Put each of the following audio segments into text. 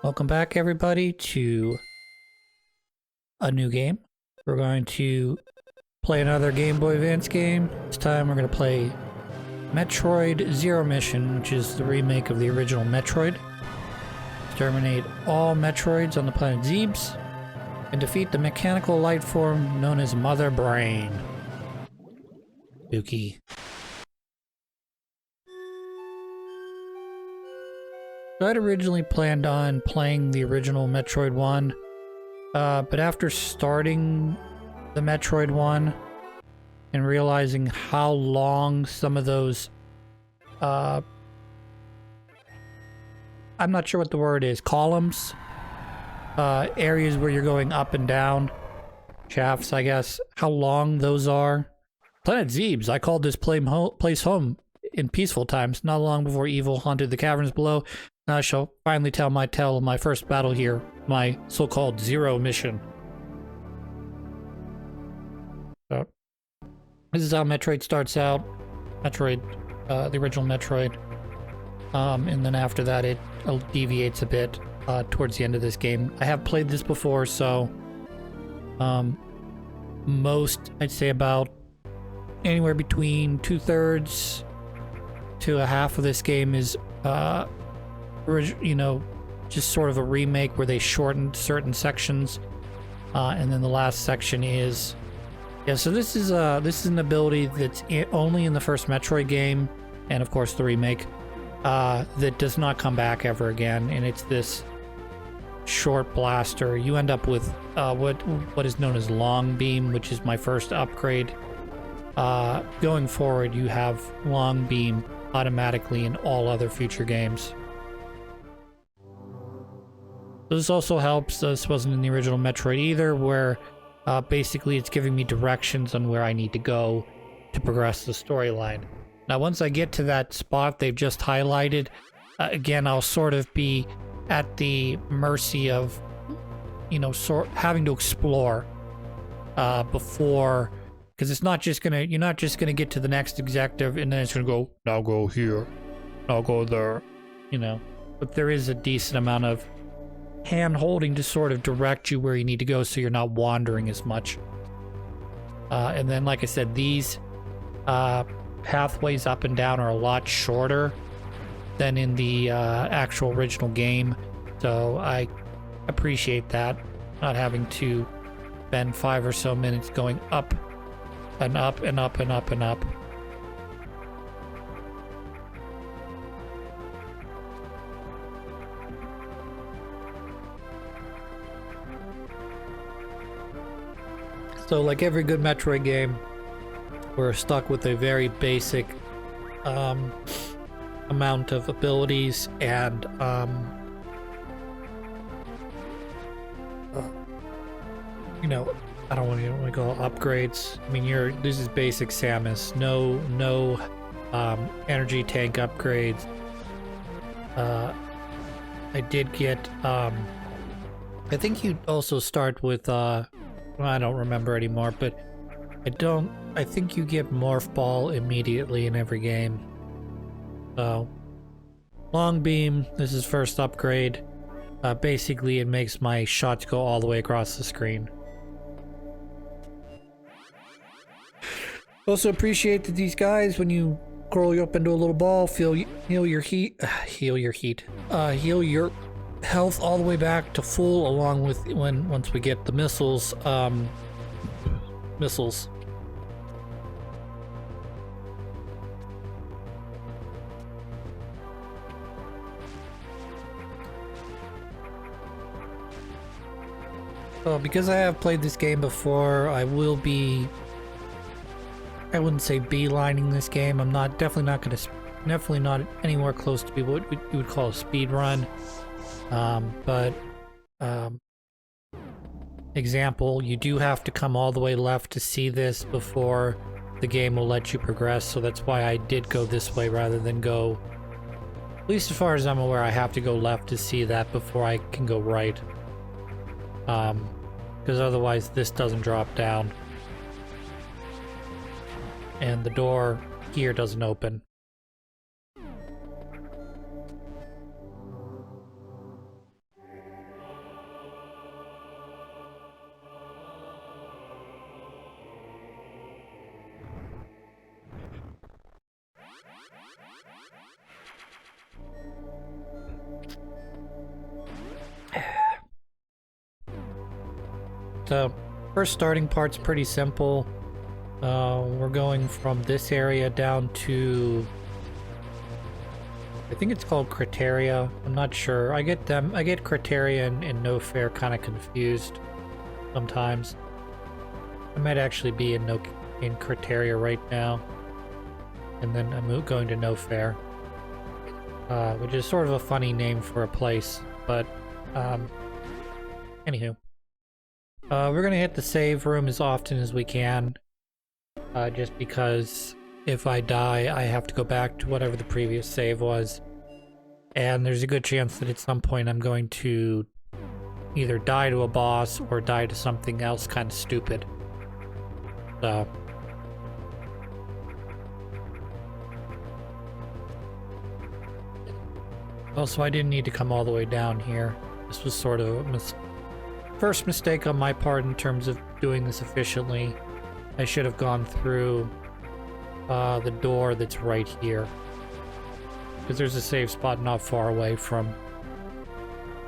Welcome back, everybody, to a new game. We're going to play another Game Boy Advance game. This time we're going to play Metroid Zero Mission, which is the remake of the original Metroid. Exterminate all Metroids on the planet Zebes and defeat the mechanical life form known as Mother Brain. Spooky. So I'd originally planned on playing the original Metroid 1, but after starting the Metroid 1 and realizing how long some of those, I'm not sure what the word is, columns, areas where you're going up and down, shafts, I guess, how long those are. Planet Zebes, I called this place home in peaceful times, not long before evil haunted the caverns below. Now I shall finally tell my tale of my first battle here, my so-called Zero Mission. So, this is how Metroid starts out. Metroid, the original Metroid. And then after that it deviates a bit towards the end of this game. I have played this before, so most, I'd say about anywhere between 2/3 to a half of this game is just sort of a remake where they shortened certain sections, and then the last section is, so this is an ability that's only in the first Metroid game, and of course the remake, that does not come back ever again, and it's this short blaster. You end up with what is known as long beam, which is my first upgrade. Going forward, you have long beam automatically in all other future games. This also helps. This wasn't in the original Metroid either, where basically it's giving me directions on where I need to go to progress the storyline. Now, once I get to that spot they've just highlighted, again, I'll sort of be at the mercy of, having to explore before, because it's not just gonna, you're not just gonna get to the next objective and then it's gonna go, now go here, now go there, But there is a decent amount of hand-holding to sort of direct you where you need to go so you're not wandering as much. And then, like I said, these pathways up and down are a lot shorter than in the actual original game, so I appreciate that, not having to spend 5 or so minutes going up and up and up and up and up. So, like every good Metroid game, we're stuck with a very basic amount of abilities and I don't want to call upgrades. I mean, this is basic Samus. No energy tank upgrades. I did get I think you also start with I don't remember anymore, but I think you get Morph Ball immediately in every game. So, Long Beam, this is first upgrade. Basically, it makes my shots go all the way across the screen. Also appreciate that these guys, when you curl you up into a little ball, heal your health all the way back to full, along with once we get the missiles. So because I have played this game before, I wouldn't say beelining this game. I'm definitely not anywhere close to be what you would call a speed run. Example, you do have to come all the way left to see this before the game will let you progress, so that's why I did go this way rather than go, at least as far as I'm aware, I have to go left to see that before I can go right. Because otherwise this doesn't drop down. And the door here doesn't open. first starting part's pretty simple. We're going from this area down to, I think it's called Criteria. I'm not sure. I get Criteria and No Fair kind of confused sometimes. I might actually be in Criteria right now, and then I'm going to No Fair, which is sort of a funny name for a place. But anywho, we're gonna hit the save room as often as we can, just because if I die, I have to go back to whatever the previous save was, and there's a good chance that at some point I'm going to either die to a boss or die to something else kind of stupid. So also, I didn't need to come all the way down here. This was sort of a first mistake on my part in terms of doing this efficiently. I should have gone through the door that's right here, because there's a save spot not far away from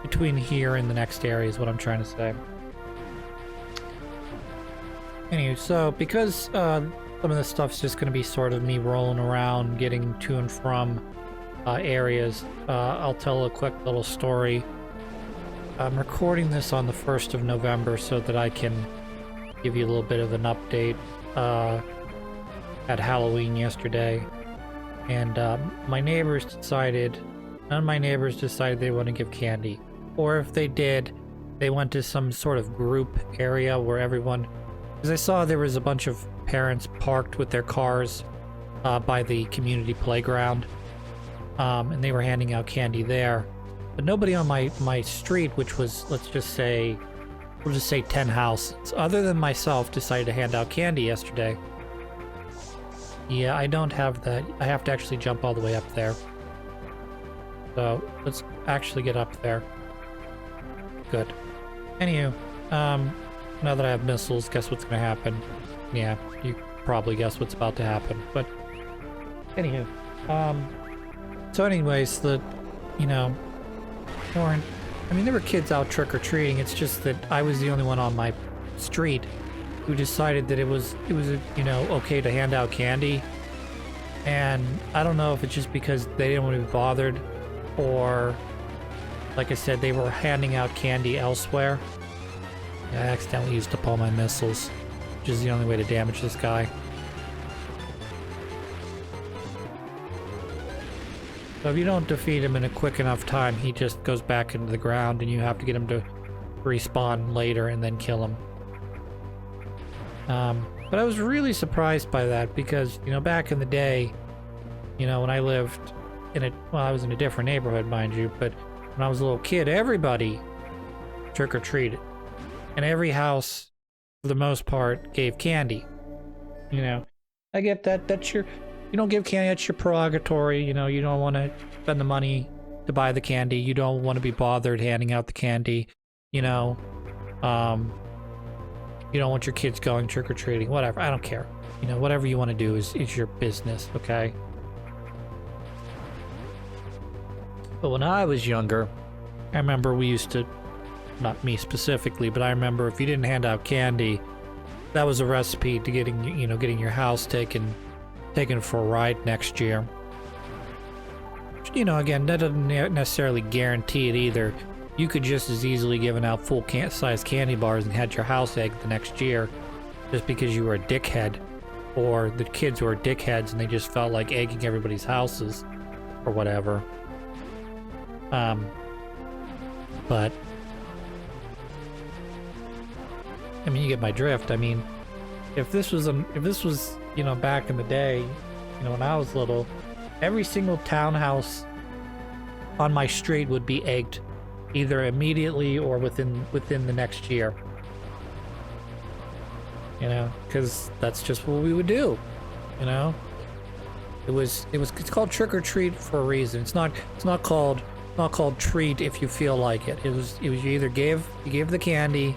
between here and the next area is what I'm trying to say. Anyway, so because some of this stuff's just going to be sort of me rolling around, getting to and from areas, I'll tell a quick little story. I'm recording this on the 1st of November so that I can give you a little bit of an update. At Halloween yesterday, and none of my neighbors decided they want to give candy, or if they did, they went to some sort of group area where everyone, because I saw there was a bunch of parents parked with their cars by the community playground, and they were handing out candy there, but nobody on my street, which was, we'll just say 10 houses, other than myself, decided to hand out candy yesterday. Yeah, I don't have that. I have to actually jump all the way up there. So, let's actually get up there. Good. Anywho, now that I have missiles, guess what's gonna happen? Yeah, you probably guess what's about to happen. But, anywho, so anyways, there were kids out trick-or-treating. It's just that I was the only one on my street who decided that it was okay to hand out candy, and I don't know if it's just because they didn't want to be bothered, or like I said, they were handing out candy elsewhere. Yeah, I accidentally used up all my missiles, which is the only way to damage this guy. So if you don't defeat him in a quick enough time, he just goes back into the ground, and you have to get him to respawn later and then kill him. But I was really surprised by that because, back in the day, when I lived I was in a different neighborhood, mind you, but when I was a little kid, everybody trick-or-treated. And every house, for the most part, gave candy. I get that. You don't give candy, that's your prerogative. You don't want to spend the money to buy the candy. You don't want to be bothered handing out the candy. You don't want your kids going trick-or-treating, whatever. I don't care. Whatever you want to do is your business, okay? But when I was younger, I remember we used to, not me specifically, but I remember if you didn't hand out candy, that was a recipe to getting your house taken for a ride next year. Again, that doesn't necessarily guarantee it either. You could just as easily given out full-size candy bars and had your house egged the next year just because you were a dickhead, or the kids were dickheads and they just felt like egging everybody's houses or whatever. But you get my drift. If this was back in the day, when I was little, every single townhouse on my street would be egged, either immediately or within the next year. Because that's just what we would do. It's called trick or treat for a reason. It's not called treat if you feel like it. It was you either gave the candy,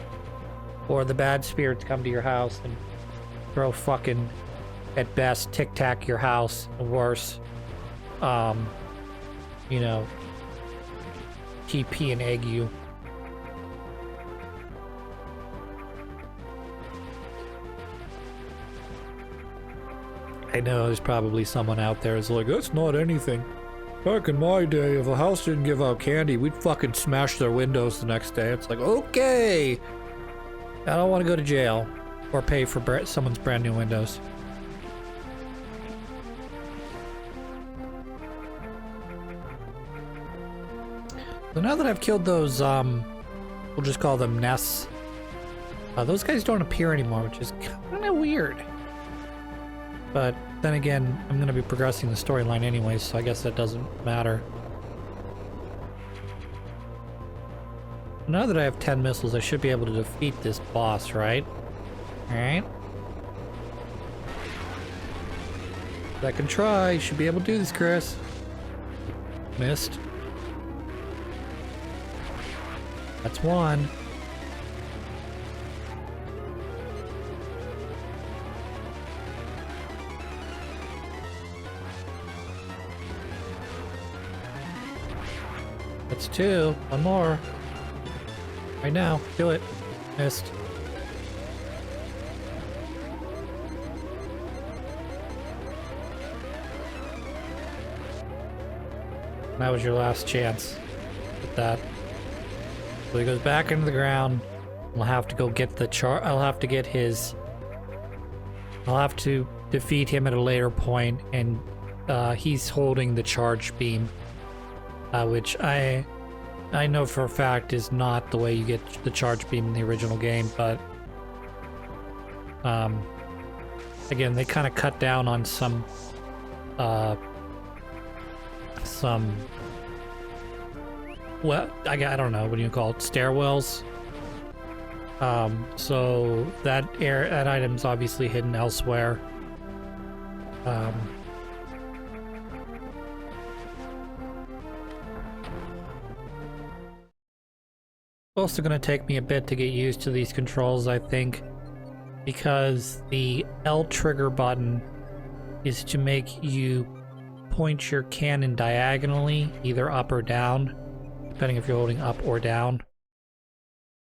or the bad spirits come to your house and throw fucking, at best, tic-tac your house, or worse. TP and egg you. I know there's probably someone out there who's like, that's not anything. Back in my day, if a house didn't give out candy, we'd fucking smash their windows the next day. It's like, okay. I don't want to go to jail or pay for someone's brand new windows. So now that I've killed those, we'll just call them nests. Those guys don't appear anymore, which is kind of weird. But then again, I'm going to be progressing the storyline anyway, so I guess that doesn't matter. Now that I have 10 missiles, I should be able to defeat this boss, right? Alright. Second try. Should be able to do this, Chris. Missed. That's one. That's two. One more. Right now. Do it. Missed. That was your last chance with that. So he goes back into the ground. I'll have to go get the I'll have to get his... I'll have to defeat him at a later point, and he's holding the charge beam. Which I know for a fact is not the way you get the charge beam in the original game, but again, they kind of cut down on some well, I don't know, what do you call it, stairwells. So that item's obviously hidden elsewhere. Also going to take me a bit to get used to these controls, I think, because the L trigger button is to make you point your cannon diagonally, either up or down, depending if you're holding up or down.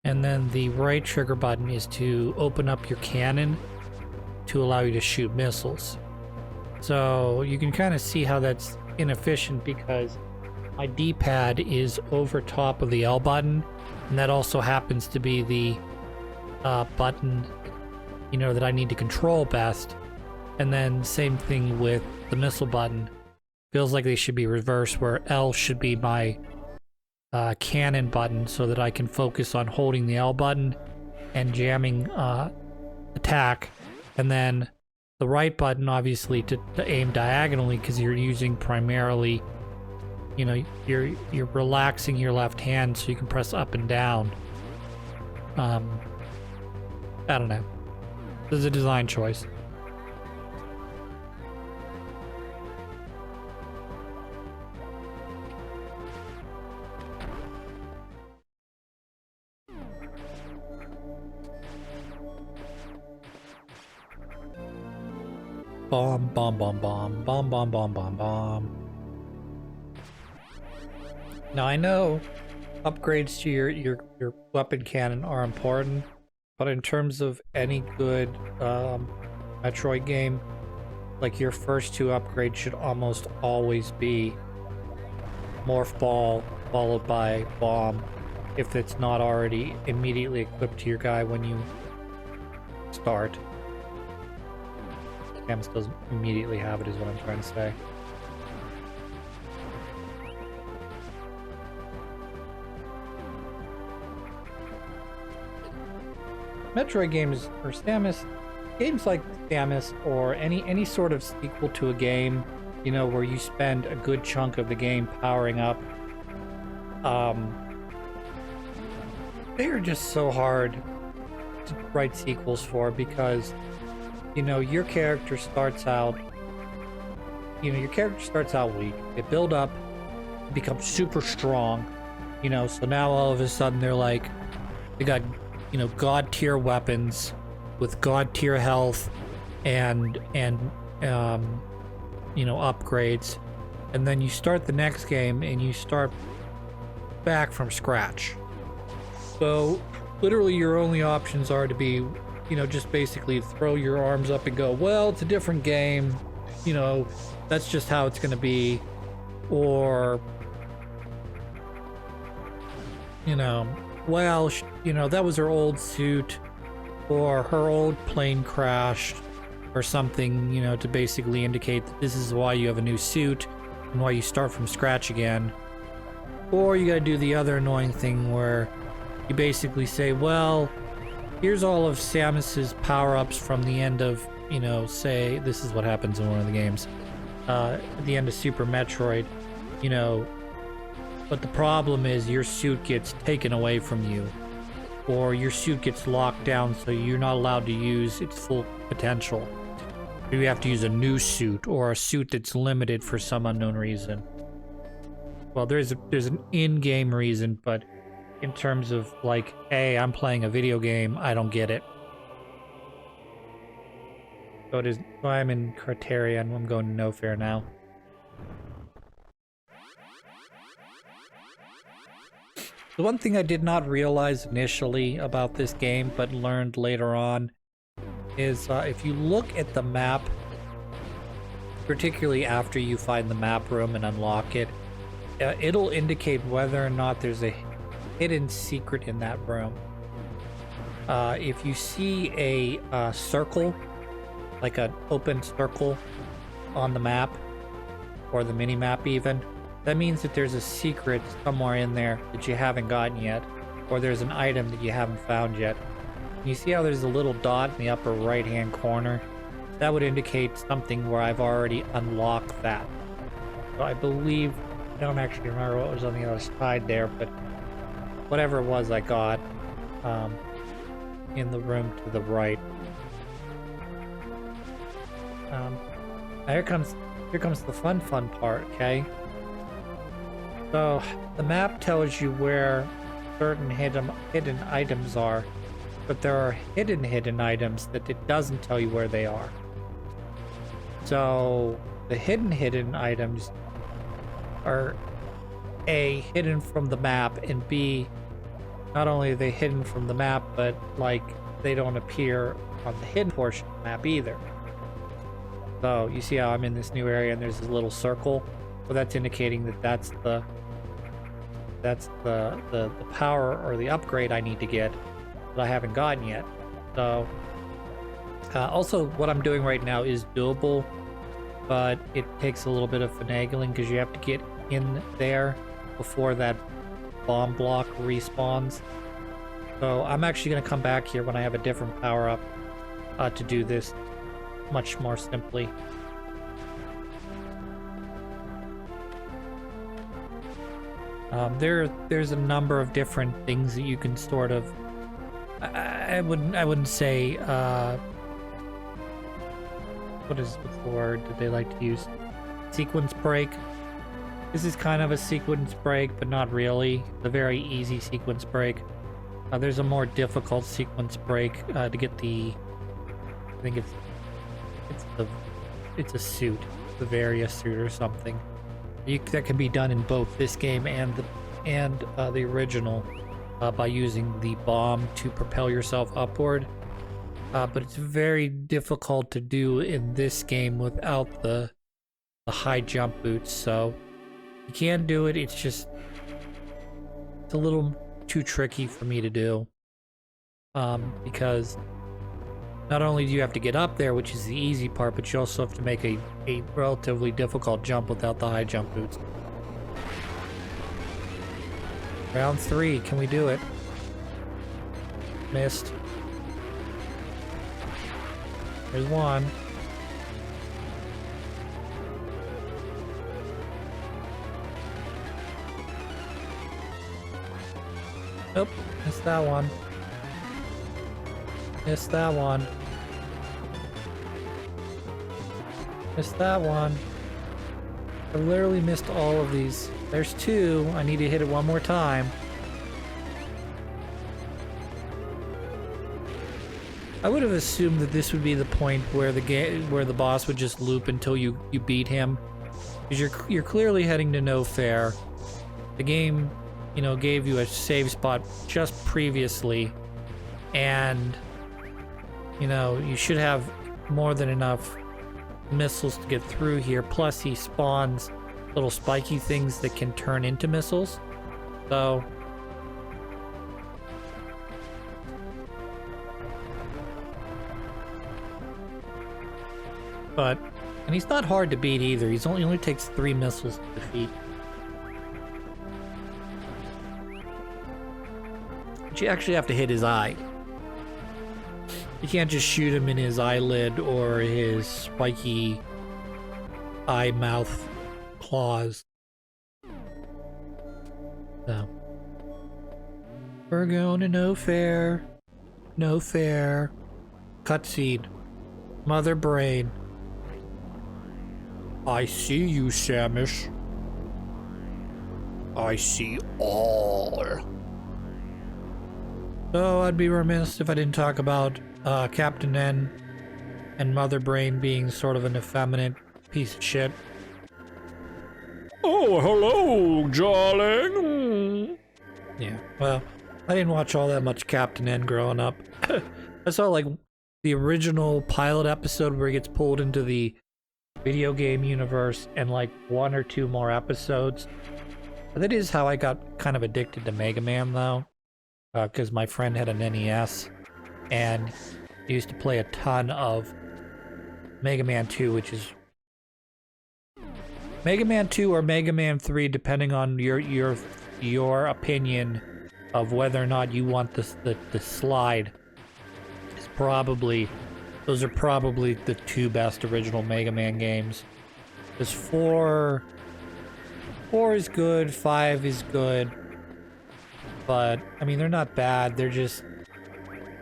And then the right trigger button is to open up your cannon to allow you to shoot missiles. So you can kind of see how that's inefficient, because my D-pad is over top of the L button, and that also happens to be the button, you know, that I need to control best. And then same thing with the missile button. Feels like they should be reversed, where L should be my cannon button, so that I can focus on holding the L button and jamming attack, and then the right button obviously to aim diagonally, because you're using primarily, you know, you're relaxing your left hand so you can press up and down. I don't know. This is a design choice. Bomb, bomb, bomb, bomb, bomb, bomb, bomb, bomb, bomb. Now I know upgrades to your weapon cannon are important, but in terms of any good Metroid game, like, your first two upgrades should almost always be Morph Ball followed by Bomb, if it's not already immediately equipped to your guy when you start. Camus doesn't immediately have it, is what I'm trying to say. Metroid games, or Samus, games like Samus, or any sort of sequel to a game, you know, where you spend a good chunk of the game powering up, they are just so hard to write sequels for, because, you know, your character starts out weak. They build up, become super strong, you know, so now all of a sudden they're like, they got, you know, god tier weapons with god tier health and you know, upgrades, and then you start the next game and you start back from scratch. So literally your only options are to be, you know, just basically throw your arms up and go, well, it's a different game, you know, that's just how it's gonna be. Or, you know, well, you know, that was her old suit, or her old plane crashed, or something, you know, to basically indicate that this is why you have a new suit and why you start from scratch again. Or you gotta do the other annoying thing where you basically say, well, here's all of Samus's power-ups from the end of, you know, say, this is what happens in one of the games, at the end of Super Metroid, you know, but the problem is your suit gets taken away from you, or your suit gets locked down so you're not allowed to use its full potential. You have to use a new suit, or a suit that's limited for some unknown reason. Well, there's an in-game reason, but in terms of, like, hey, I'm playing a video game, I don't get it. So I'm in Criterion, I'm going to No Fair now. The one thing I did not realize initially about this game, but learned later on, is if you look at the map, particularly after you find the map room and unlock it, it'll indicate whether or not there's a hidden secret in that room. If you see a circle, like an open circle on the map, or the mini-map even, that means that there's a secret somewhere in there that you haven't gotten yet, or there's an item that you haven't found yet. You see how there's a little dot in the upper right-hand corner? That would indicate something where I've already unlocked that. So I believe, I don't actually remember what was on the other side there, but whatever it was I got in the room to the right. Here comes the fun part, okay? So the map tells you where certain hidden items are, but there are hidden items that it doesn't tell you where they are. So the hidden items are A, hidden from the map, and B, not only are they hidden from the map, but like they don't appear on the hidden portion of the map either. So you see how I'm in this new area and there's this little circle? Well, that's indicating that that's the power or the upgrade I need to get that I haven't gotten yet. So also what I'm doing right now is doable, but it takes a little bit of finagling because you have to get in there before that bomb block respawns. So I'm actually going to come back here when I have a different power up to do this much more simply. There's a number of different things that you can sort of, I wouldn't say what's the word that they like to use? Sequence break. This is kind of a sequence break, but not really. A very easy sequence break. There's a more difficult sequence break to get the, I think it's a suit, the various suit or something. That can be done in both this game and the original by using the bomb to propel yourself upward. But it's very difficult to do in this game without the high jump boots. So you can do it. It's a little too tricky for me to do because not only do you have to get up there, which is the easy part, but you also have to make a relatively difficult jump without the high jump boots. Round 3, can we do it? Missed. There's one. Nope, missed that one. Missed that one. Missed that one. I literally missed all of these. There's 2. I need to hit it one more time. I would have assumed that this would be the point where the boss would just loop until you beat him, because you're clearly heading to No Fair. The game, you know, gave you a save spot just previously, and you know you should have more than enough missiles to get through here. Plus, he spawns little spiky things that can turn into missiles. So... And he's not hard to beat either. He only takes 3 missiles to defeat. But you actually have to hit his eye. You can't just shoot him in his eyelid or his spiky eye mouth claws. So. We're going to no fair. No fair. Cutscene. Mother brain. I see you, Samus. I see all. So I'd be remiss if I didn't talk about Captain N and Mother Brain being sort of an effeminate piece of shit. Oh, hello, darling. Yeah, well, I didn't watch all that much Captain N growing up. I saw like the original pilot episode where he gets pulled into the video game universe and like 1 or 2 more episodes. That is how I got kind of addicted to Mega Man though, because my friend had an NES and he used to play a ton of Mega Man 2, which is Mega Man 2 or Mega Man 3 depending on your opinion of whether or not you want the slide. Is probably Those are probably the 2 best original Mega Man games. Because 4 is good, 5 is good. But, I mean, they're not bad. They're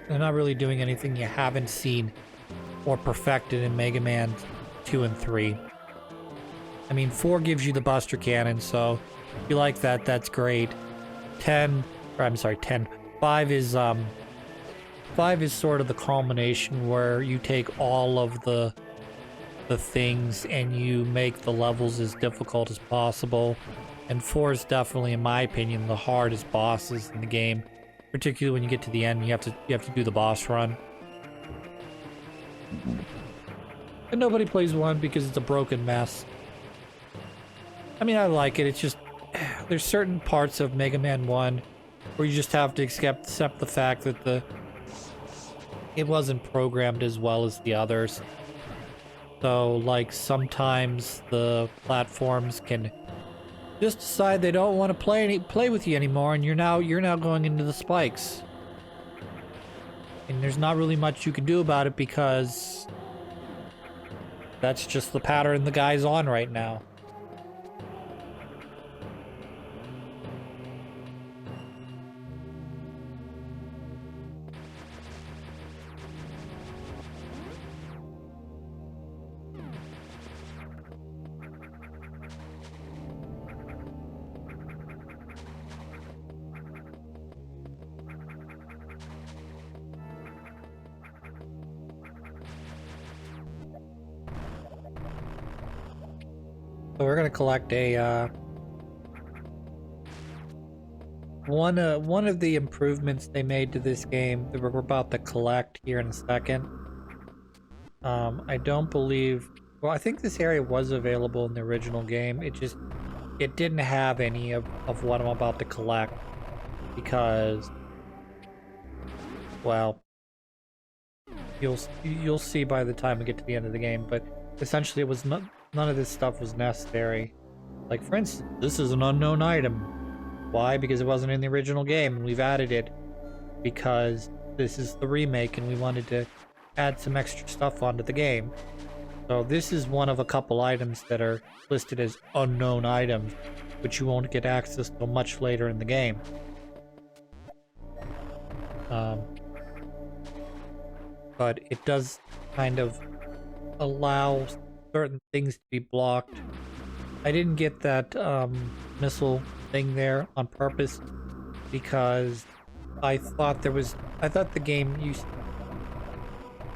not really doing anything you haven't seen or perfected in Mega Man 2 and 3. I mean, 4 gives you the Buster Cannon, so if you like that, that's great. 5 is sort of the culmination where you take all of the things and you make the levels as difficult as possible. And 4 is definitely, in my opinion, the hardest bosses in the game. Particularly when you get to the end, you have to do the boss run. And nobody plays 1 because it's a broken mess. I mean, I like it. It's just there's certain parts of Mega Man 1 where you just have to accept the fact that it wasn't programmed as well as the others. So, like, sometimes the platforms can just decide they don't want to play with you anymore, and you're now going into the spikes. And there's not really much you can do about it because that's just the pattern the guy's on right now. So we're gonna collect a one of the improvements they made to this game that we're about to collect here in a second. I don't believe. Well, I think this area was available in the original game. It didn't have any of what I'm about to collect because, well, you'll see by the time we get to the end of the game. But essentially, it was none of this stuff was necessary. Like, for instance, this is an unknown item. Why? Because it wasn't in the original game, and we've added it because this is the remake, and we wanted to add some extra stuff onto the game. So this is one of a couple items that are listed as unknown items, which you won't get access till much later in the game. But it does kind of allow certain things to be blocked. I didn't get that missile thing there on purpose because I thought the game used.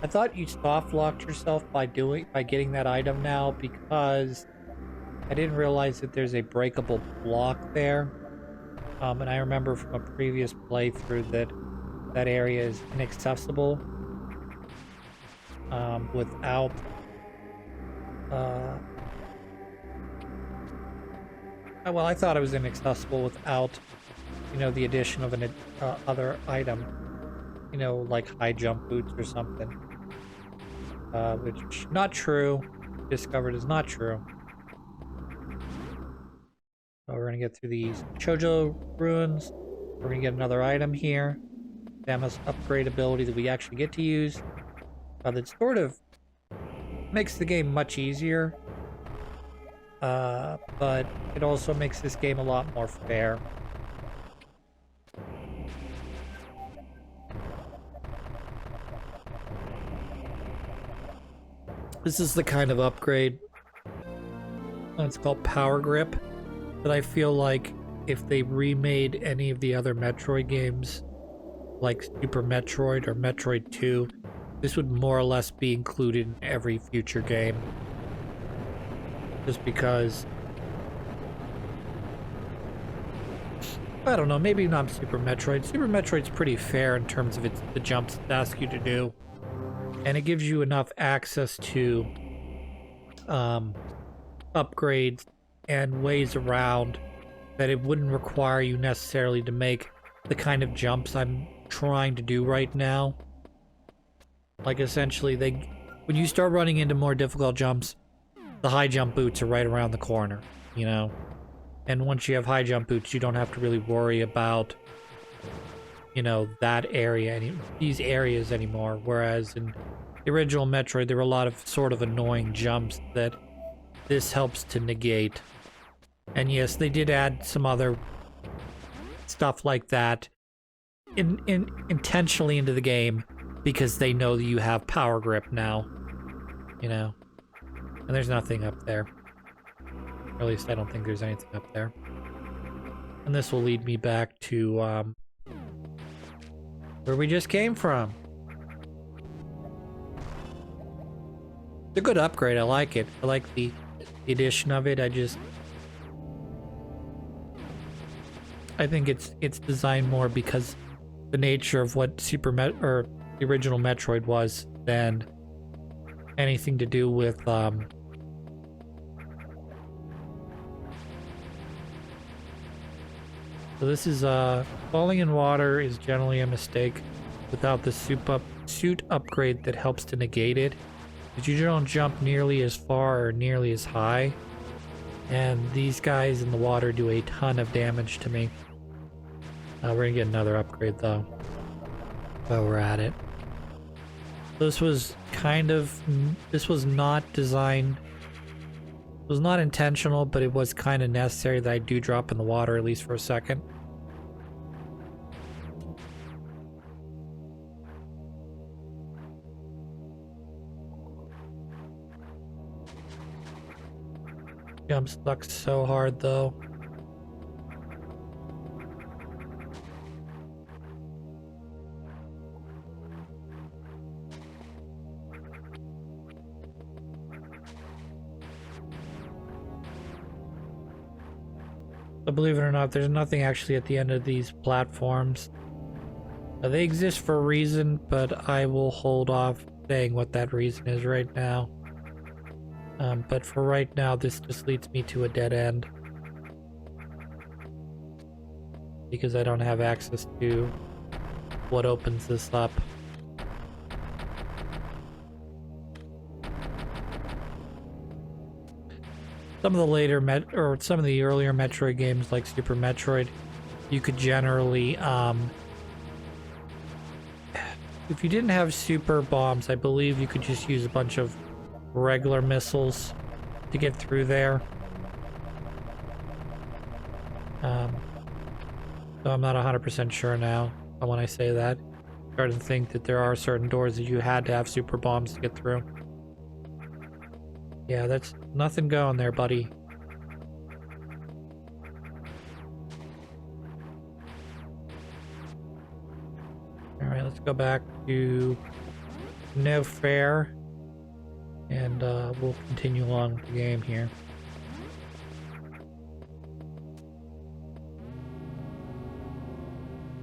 I thought you soft locked yourself by getting that item now because I didn't realize that there's a breakable block there. And I remember from a previous playthrough that area is inaccessible without Well, I thought it was inaccessible without, you know, the addition of an other item, you know, like high jump boots or something. Which not true. Discovered is not true. So we're gonna get through these Chojo ruins. We're gonna get another item here. Samus upgrade ability that we actually get to use. That sort of makes the game much easier. But it also makes this game a lot more fair. This is the kind of upgrade, it's called Power Grip, that I feel like if they remade any of the other Metroid games, like Super Metroid or Metroid 2, this would more or less be included in every future game. Just because, I don't know, maybe not Super Metroid. Super Metroid's pretty fair in terms of the jumps it asks you to do. And it gives you enough access to upgrades and ways around that it wouldn't require you necessarily to make the kind of jumps I'm trying to do right now. Like, essentially, when you start running into more difficult jumps, the high jump boots are right around the corner, you know? And once you have high jump boots, you don't have to really worry about, you know, that area, these areas anymore. Whereas in the original Metroid, there were a lot of sort of annoying jumps that this helps to negate. And yes, they did add some other stuff like that intentionally into the game because they know that you have Power Grip now, you know? And there's nothing up there. Or at least I don't think there's anything up there. And this will lead me back to where we just came from. It's a good upgrade. I like it. I like the addition of it. I think it's designed more because the nature of what the original Metroid was than anything to do with So this is falling in water is generally a mistake without the suit upgrade that helps to negate it. But you don't jump nearly as far or nearly as high. And these guys in the water do a ton of damage to me. We're gonna get another upgrade though, while we're at it. This was not designed, it was not intentional, but it was kind of necessary that I do drop in the water at least for a second. Jump sucks so hard though. But believe it or not, there's nothing actually at the end of these platforms. They exist for a reason, but I will hold off saying what that reason is right now. But for right now, this just leads me to a dead end. Because I don't have access to what opens this up. Some of the later some of the earlier Metroid games like Super Metroid, you could generally, if you didn't have super bombs, I believe you could just use a bunch of regular missiles to get through there. So I'm not 100% sure now when I say that. I'm starting to think that there are certain doors that you had to have super bombs to get through. Yeah, that's nothing going there, buddy. Alright, let's go back to No Fair. And we'll continue along with the game here.